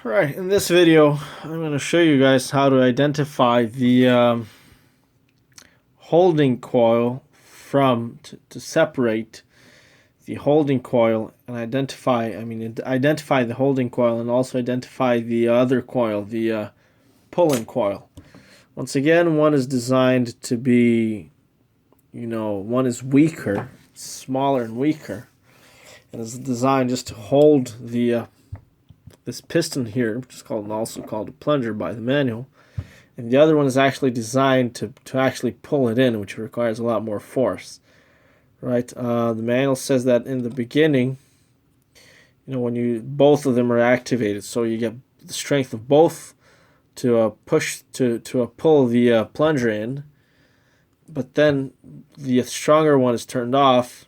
Right, in this video, I'm going to show you guys how to identify the holding coil to separate the holding coil and identify the holding coil and also identify the other coil, the pull-in coil. Once again, one is designed to be, one is weaker, smaller and weaker, and is designed just to hold the this piston here, which is also called a plunger by the manual, and the other one is actually designed to actually pull it in, which requires a lot more force. Right? The manual says that in the beginning, when both of them are activated, so you get the strength of both to pull the plunger in, but then the stronger one is turned off,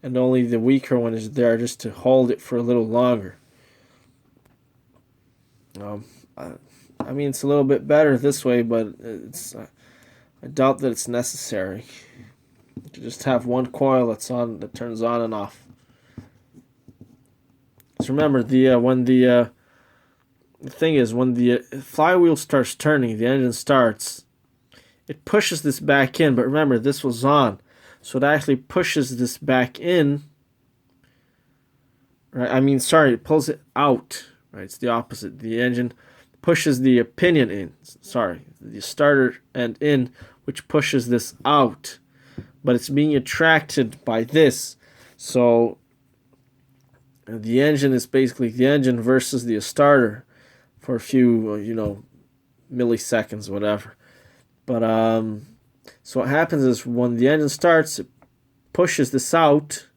and only the weaker one is there just to hold it for a little longer. It's a little bit better this way, but I doubt that it's necessary to just have one coil that turns on and off. So remember, when the thing is, when the flywheel starts turning, the engine starts, it pushes this back in. But remember, this was on, so it actually pushes this back in. Right? It pulls it out. Right? It's the opposite. The engine pushes the pinion in. The starter end in, which pushes this out. But it's being attracted by this. So the engine is basically the engine versus the starter for a few, milliseconds, whatever. But so what happens is when the engine starts, it pushes this out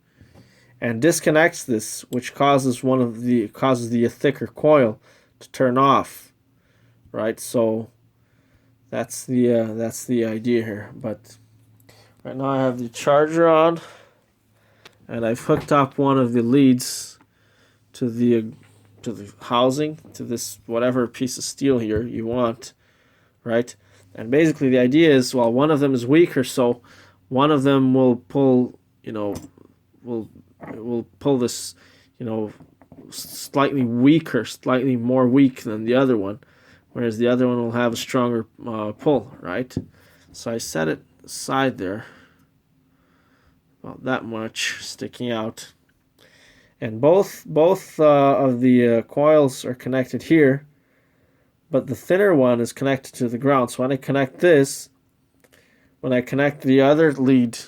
and disconnects this, which causes the thicker coil to turn off. Right? So that's the idea here. But right now I have the charger on, and I've hooked up one of the leads to the housing, to this whatever piece of steel here you want, right? And basically the idea is, well, one of them is weaker, so one of them will pull, will pull this, slightly weaker, slightly more weak than the other one, whereas the other one will have a stronger pull, right? So I set it aside there, about that much sticking out, and both of the coils are connected here, but the thinner one is connected to the ground. So when I connect the other lead,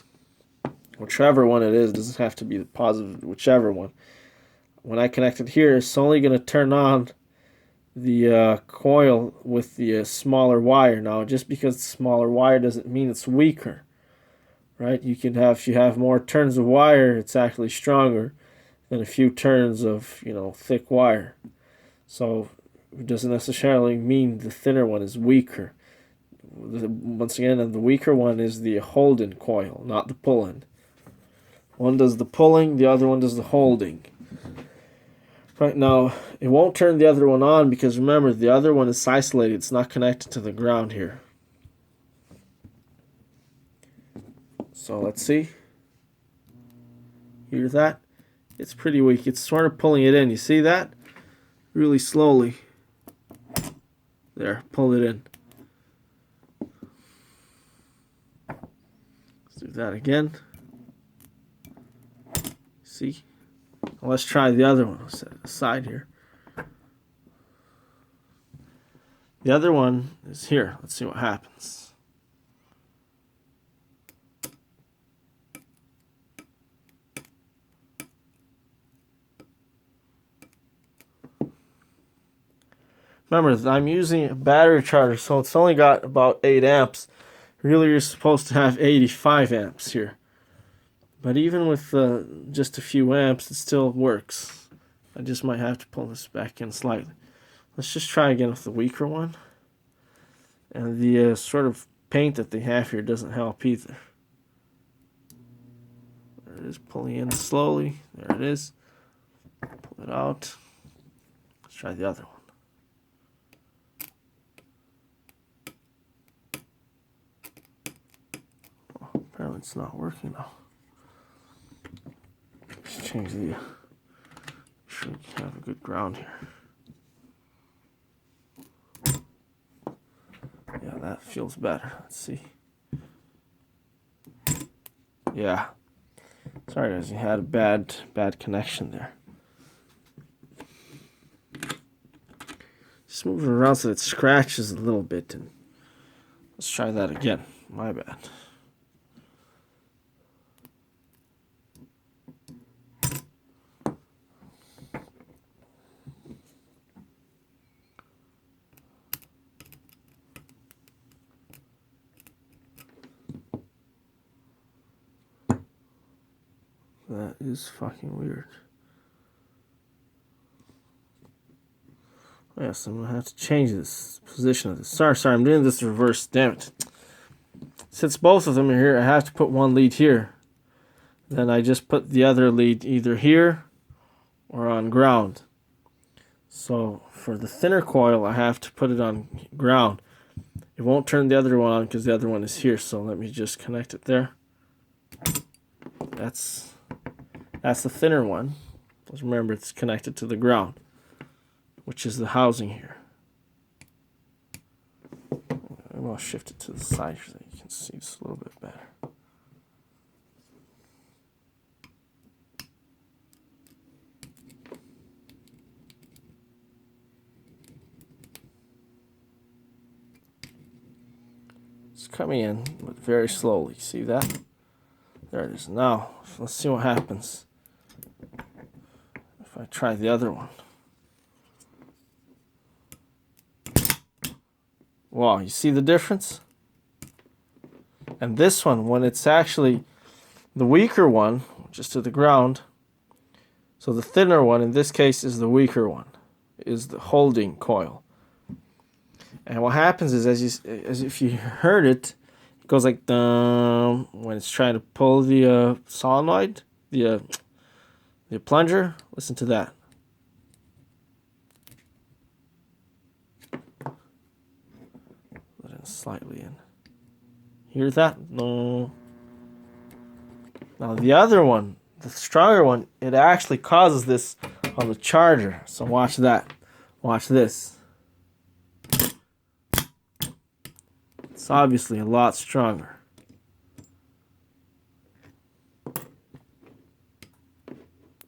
whichever one it is, it doesn't have to be the positive, whichever one. When I connect it here, it's only going to turn on the coil with the smaller wire. Now, just because it's smaller wire doesn't mean it's weaker, right? If you have more turns of wire, it's actually stronger than a few turns of thick wire. So it doesn't necessarily mean the thinner one is weaker. Once again, the weaker one is the holding coil, not the pull-in. One does the pulling, the other one does the holding. Right now, it won't turn the other one on because remember, the other one is isolated. It's not connected to the ground here. So let's see. Hear that? It's pretty weak. It's sort of pulling it in. You see that? Really slowly. There, pull it in. Let's do that again. See? Well, let's try the other one. I'll set it aside here. The other one is here. Let's see what happens. Remember, I'm using a battery charger, so it's only got about 8 amps. Really, you're supposed to have 85 amps here. But even with just a few amps, it still works. I just might have to pull this back in slightly. Let's just try again with the weaker one. And the sort of paint that they have here doesn't help either. There it is, pulling in slowly. There it is. Pull it out. Let's try the other one. Apparently it's not working now. Let's change the... Make sure we have a good ground here. that feels better. Let's see. Yeah. Sorry guys, you had a bad connection there. Just move it around so it scratches a little bit, and let's try that again. My bad. That is fucking weird. Yes, I'm gonna have to change this position of this. Sorry, I'm doing this reverse. Damn it. Since both of them are here, I have to put one lead here. Then I just put the other lead either here or on ground. So for the thinner coil, I have to put it on ground. It won't turn the other one on because the other one is here. So let me just connect it there. That's the thinner one. Just remember, it's connected to the ground, which is the housing here. And I'll shift it to the side so you can see this a little bit better. It's coming in, but very slowly. See that? There it is. Now, let's see what happens if I try the other one. Wow, you see the difference? And this one, when it's actually the weaker one, just to the ground, so the thinner one in this case is the weaker one, is the holding coil. And what happens is, as if you heard it, it goes like when it's trying to pull the solenoid, the plunger. Listen to that. Let it slightly in. Hear that? No. Now the other one, the stronger one, it actually causes this on the charger. So watch that. Watch this. It's obviously a lot stronger.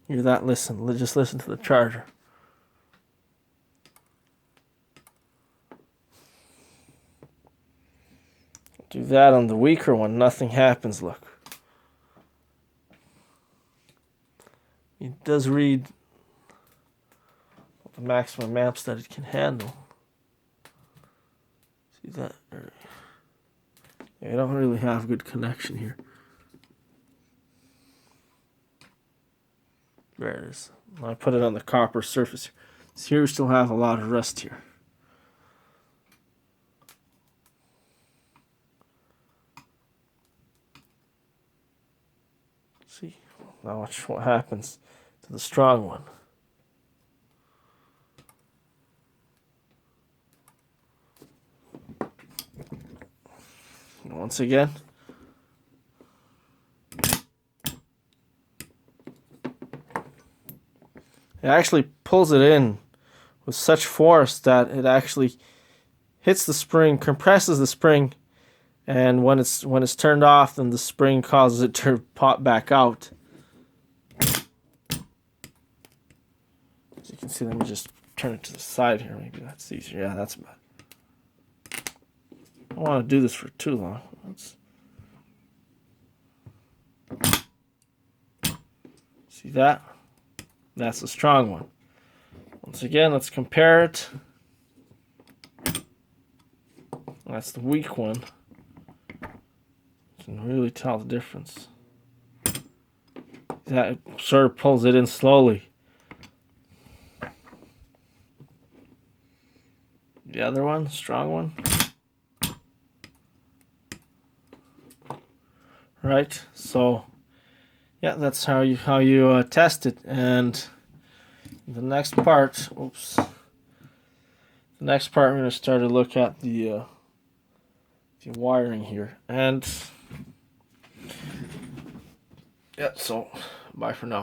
Hear that? Listen. Just listen to the charger. Do that on the weaker one, nothing happens, look. It does read the maximum amps that it can handle. See that? Yeah, I don't really have good connection here. There it is. I put it on the copper surface. So here we still have a lot of rust here. See, now watch what happens to the strong one. Once again. It actually pulls it in with such force that it actually hits the spring, compresses the spring, and when it's turned off, then the spring causes it to pop back out. As you can see, let me just turn it to the side here. Maybe that's easier. Yeah, that's better. I don't want to do this for too long. See that? That's the strong one. Once again, let's compare it. That's the weak one. You can really tell the difference. That sort of pulls it in slowly. The other one, strong one. Right, so yeah, that's how you test it. And the next part, we're going to start to look at the wiring here. And yeah, so bye for now.